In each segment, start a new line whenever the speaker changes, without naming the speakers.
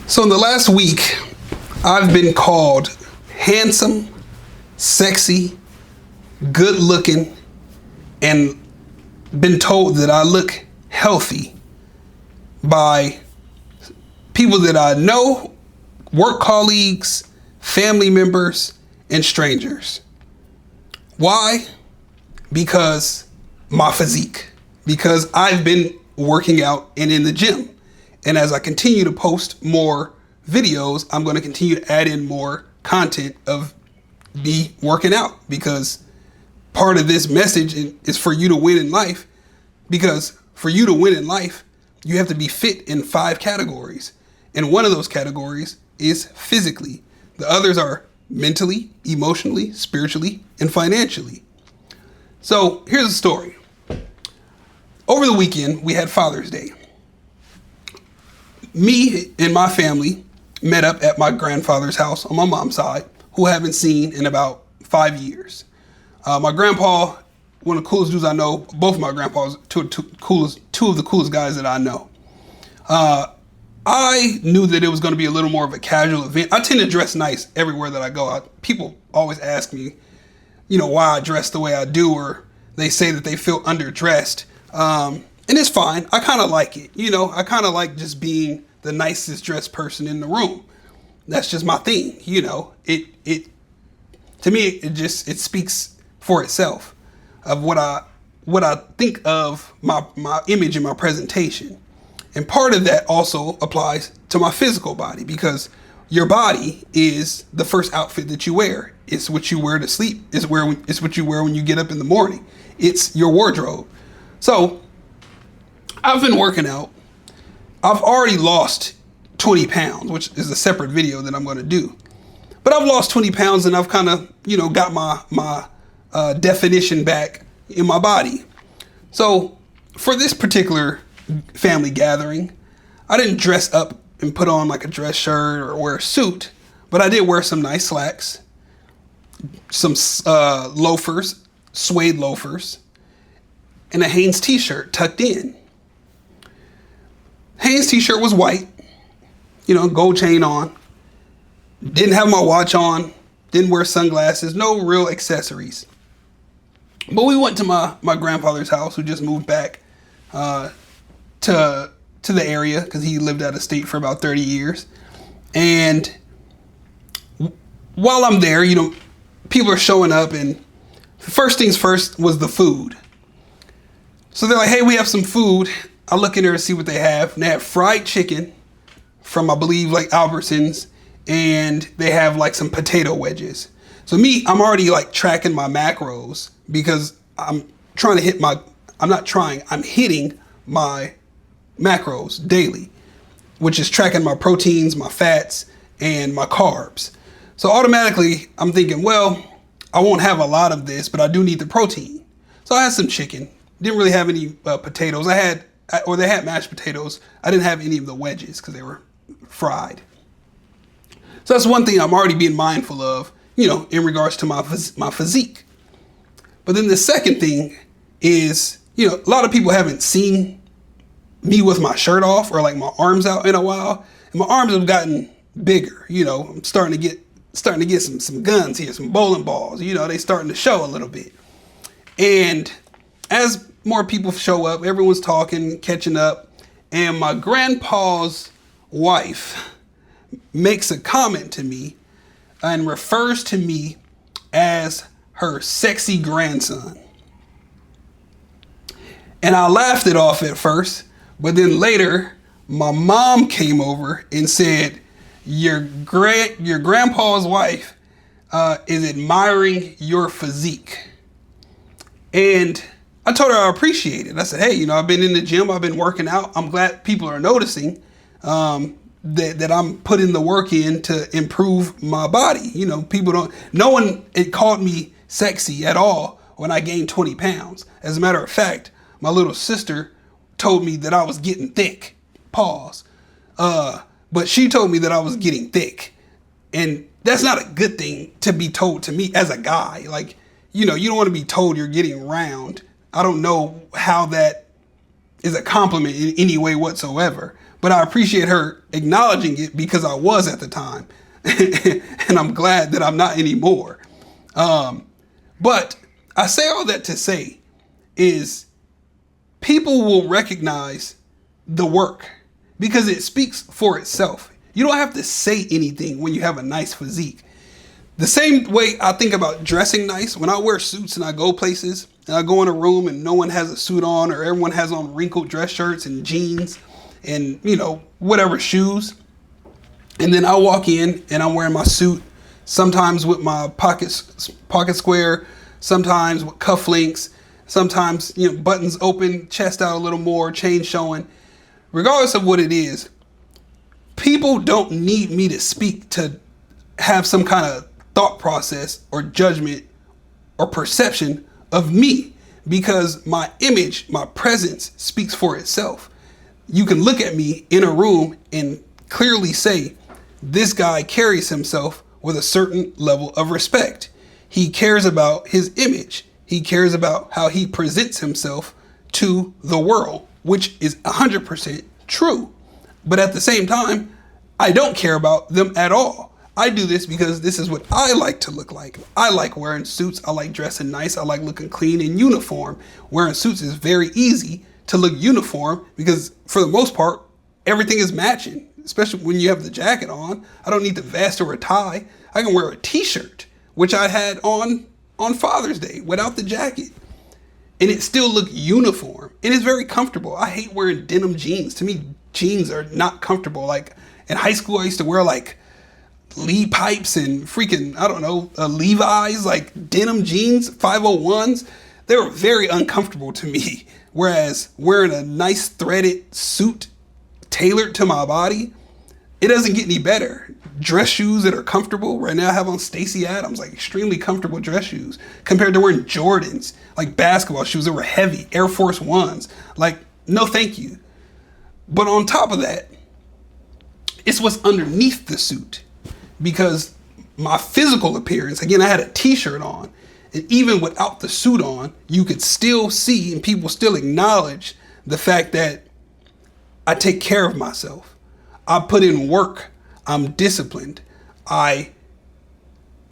So in the last week, I've been called handsome, sexy, good looking, and been told that I look healthy by people that I know, work colleagues, family members, and strangers. Why? Because my physique. Because I've been working out and in the gym. And as I continue to post more videos, I'm going to continue to add in more content of me working out, because part of this message is for you to win in life. Because for you to win in life, you have to be fit in 5 categories. And one of those categories is physically. The others are mentally, emotionally, spiritually, and financially. So here's the story. Over the weekend, we had Father's Day. Me and my family met up at my grandfather's house on my mom's side, who I haven't seen in about 5 years. My grandpa, one of the coolest dudes I know. Both of my grandpas, two of the coolest guys that I know. I knew that it was going to be a little more of a casual event. I tend to dress nice everywhere that I go. People always ask me, why I dress the way I do, or they say that they feel underdressed. And it's fine. I kind of like it. I kind of like just being the nicest dressed person in the room. That's just my thing. It to me, it speaks for itself of what I think of my image and my presentation. And part of that also applies to my physical body, because your body is the first outfit that you wear. It's what you wear to sleep. It's what you wear when you get up in the morning. It's your wardrobe. So I've been working out. I've already lost 20 pounds, which is a separate video that I'm going to do. But I've lost 20 pounds and I've kind of, got my definition back in my body. So for this particular family gathering, I didn't dress up and put on like a dress shirt or wear a suit, but I did wear some nice slacks, some loafers, suede loafers, and a Hanes t-shirt tucked in. Hanes t-shirt was white, gold chain on. Didn't have my watch on, didn't wear sunglasses, no real accessories. But we went to my grandfather's house, who just moved back to the area because he lived out of state for about 30 years. And while I'm there, people are showing up, and first things first was the food. So they're like, hey, we have some food. I look in there to see what they have. And they have fried chicken from, I believe, like Albertsons. And they have like some potato wedges. So I'm already like tracking my macros, because I'm hitting my macros daily, which is tracking my proteins, my fats, and my carbs. So automatically I'm thinking, well, I won't have a lot of this, but I do need the protein. So I had some chicken. Didn't really have any potatoes. They had mashed potatoes. I didn't have any of the wedges because they were fried. So that's one thing I'm already being mindful of, in regards to my physique. But then the second thing is, a lot of people haven't seen me with my shirt off or like my arms out in a while. And my arms have gotten bigger. I'm starting to get some guns here, some bowling balls. They starting to show a little bit. And as more people show up, everyone's talking, catching up, and my grandpa's wife makes a comment to me and refers to me as her sexy grandson. And I laughed it off at first, but then later my mom came over and said, your grandpa's wife is admiring your physique. And I told her I appreciate it. I said, hey, I've been in the gym. I've been working out. I'm glad people are noticing that I'm putting the work in to improve my body. No one called me sexy at all when I gained 20 pounds. As a matter of fact, my little sister told me that I was getting thick. Pause. But she told me that I was getting thick. And that's not a good thing to be told to me as a guy. Like, you don't want to be told you're getting round. I don't know how that is a compliment in any way whatsoever. But I appreciate her acknowledging it because I was at the time. And I'm glad that I'm not anymore. But I say all that to say is people will recognize the work because it speaks for itself. You don't have to say anything when you have a nice physique. The same way I think about dressing nice, when I wear suits and I go places and I go in a room and no one has a suit on, or everyone has on wrinkled dress shirts and jeans and, whatever shoes. And then I walk in and I'm wearing my suit, sometimes with my pocket square, sometimes with cufflinks, sometimes, buttons open, chest out a little more, chain showing. Regardless of what it is, people don't need me to speak to have some kind of thought process or judgment or perception of me, because my image, my presence speaks for itself. You can look at me in a room and clearly say, this guy carries himself with a certain level of respect. He cares about his image. He cares about how he presents himself to the world, which is 100% true. But at the same time, I don't care about them at all. I do this because this is what I like to look like. I like wearing suits. I like dressing nice. I like looking clean in uniform. Wearing suits is very easy to look uniform because for the most part, everything is matching, especially when you have the jacket on. I don't need the vest or a tie. I can wear a t-shirt, which I had on Father's Day without the jacket. And it still looked uniform. And it's very comfortable. I hate wearing denim jeans. To me, jeans are not comfortable. Like in high school, I used to wear like Lee pipes and freaking, Levi's, like denim jeans, 501s. They were very uncomfortable to me. Whereas wearing a nice threaded suit tailored to my body, it doesn't get any better. Dress shoes that are comfortable. Right now I have on Stacey Adams, like extremely comfortable dress shoes compared to wearing Jordans, like basketball shoes that were heavy, Air Force Ones. Like, no thank you. But on top of that, it's what's underneath the suit. Because my physical appearance, again, I had a t-shirt on, and even without the suit on, you could still see and people still acknowledge the fact that I take care of myself. I put in work. I'm disciplined. I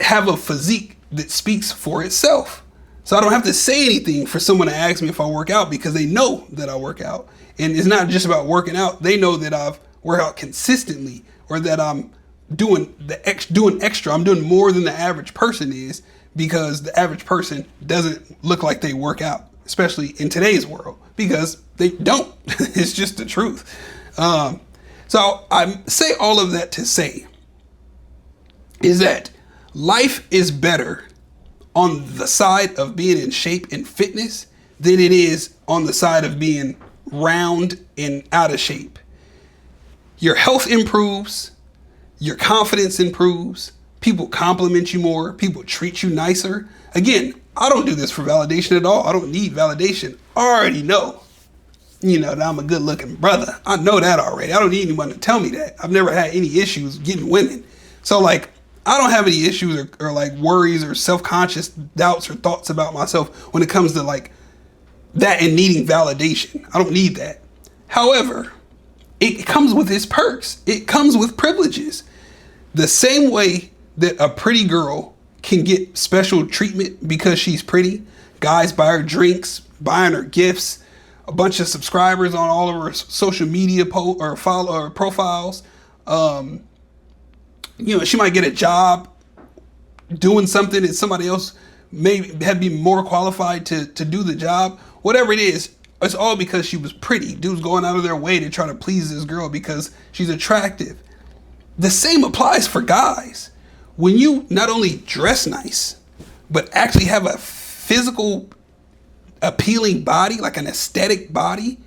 have a physique that speaks for itself. So I don't have to say anything for someone to ask me if I work out because they know that I work out. And it's not just about working out. They know that I've worked out consistently or that I'm doing extra. I'm doing more than the average person is because the average person doesn't look like they work out, especially in today's world, because they don't. It's just the truth. So I say all of that to say is that life is better on the side of being in shape and fitness than it is on the side of being round and out of shape. Your health improves. Your confidence improves. People compliment you more. People treat you nicer. Again, I don't do this for validation at all. I don't need validation. I already know, that I'm a good looking brother. I know that already. I don't need anyone to tell me that. I've never had any issues getting women. So like, I don't have any issues or like worries or self-conscious doubts or thoughts about myself when it comes to like that and needing validation. I don't need that. However, it comes with its perks. It comes with privileges. The same way that a pretty girl can get special treatment because she's pretty, guys buy her drinks, buying her gifts, a bunch of subscribers on all of her social media profiles. She might get a job doing something that somebody else may have been more qualified to do the job. Whatever it is, it's all because she was pretty. Dudes going out of their way to try to please this girl because she's attractive. The same applies for guys. When you not only dress nice, but actually have a physical appealing body, like an aesthetic body,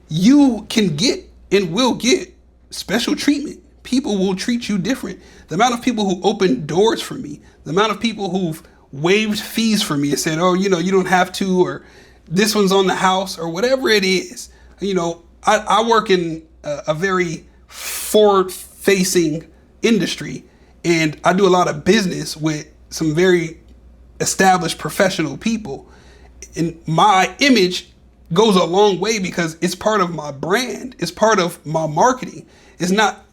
you can get and will get special treatment. People will treat you different. The amount of people who opened doors for me, the amount of people who've waived fees for me and said, oh, you don't have to, or this one's on the house, or whatever it is. I work in a very forward-facing industry, and I do a lot of business with some very established professional people. And my image goes a long way because it's part of my brand. It's part of my marketing. It's not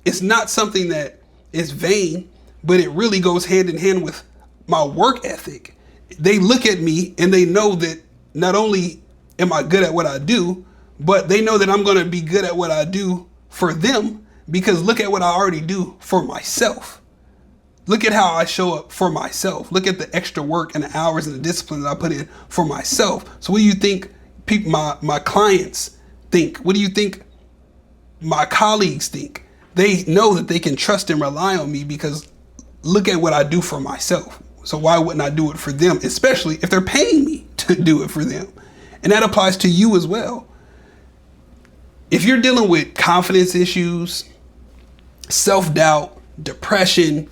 it's not something that is vain, but it really goes hand in hand with my work ethic. They look at me and they know that not only am I good at what I do, but they know that I'm going to be good at what I do for them, because look at what I already do for myself. Look at how I show up for myself. Look at the extra work and the hours and the discipline that I put in for myself. So what do you think people, my clients think? What do you think my colleagues think? They know that they can trust and rely on me because look at what I do for myself. So why wouldn't I do it for them, especially if they're paying me to do it for them? And that applies to you as well. If you're dealing with confidence issues, self-doubt, depression,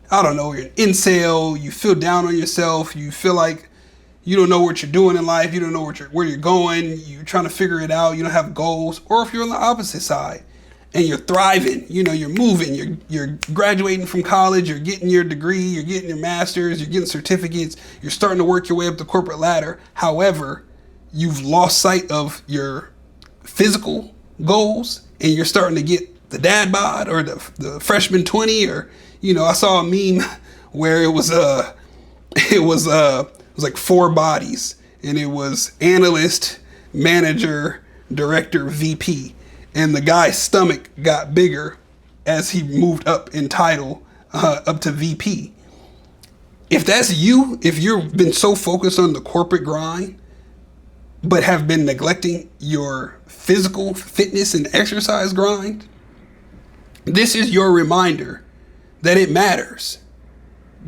I don't know, you're an incel, you feel down on yourself, you feel like you don't know what you're doing in life, you don't know where you're going, you're trying to figure it out, you don't have goals, or if you're on the opposite side and you're thriving, you're moving, you're graduating from college, you're getting your degree, you're getting your master's, you're getting certificates, you're starting to work your way up the corporate ladder. However, you've lost sight of your physical goals and you're starting to get the dad bod or the freshman 20, or I saw a meme where it was like 4 bodies, and it was analyst, manager, director, VP, and the guy's stomach got bigger as he moved up in title up to VP. If that's you, if you've been so focused on the corporate grind but have been neglecting your physical fitness and exercise grind, this is your reminder that it matters,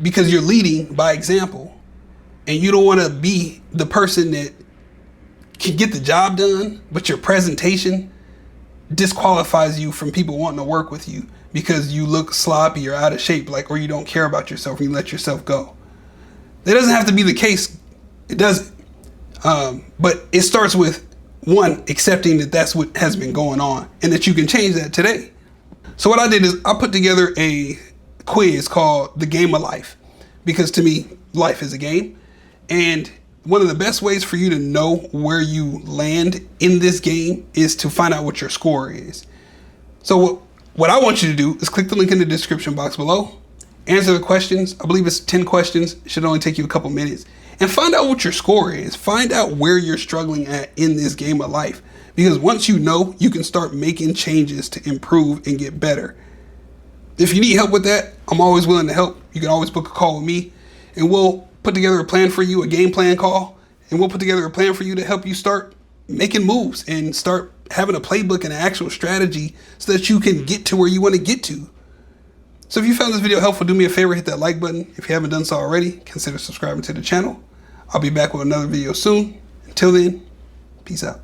because you're leading by example, and you don't want to be the person that can get the job done, but your presentation disqualifies you from people wanting to work with you because you look sloppy or out of shape, or you don't care about yourself and you let yourself go. That doesn't have to be the case. It doesn't. But it starts with, one, accepting that that's what has been going on and that you can change that today. So what I did is I put together a quiz called The Game of Life, because to me, life is a game. And one of the best ways for you to know where you land in this game is to find out what your score is. So what I want you to do is click the link in the description box below, answer the questions. I believe it's 10 questions. It should only take you a couple minutes. And find out what your score is. Find out where you're struggling at in this game of life. Because once you know, you can start making changes to improve and get better. If you need help with that, I'm always willing to help. You can always book a call with me, and we'll put together a plan for you, a game plan call, and we'll put together a plan for you to help you start making moves and start having a playbook and an actual strategy so that you can get to where you want to get to. So if you found this video helpful, do me a favor, hit that like button. If you haven't done so already, consider subscribing to the channel. I'll be back with another video soon. Until then, peace out.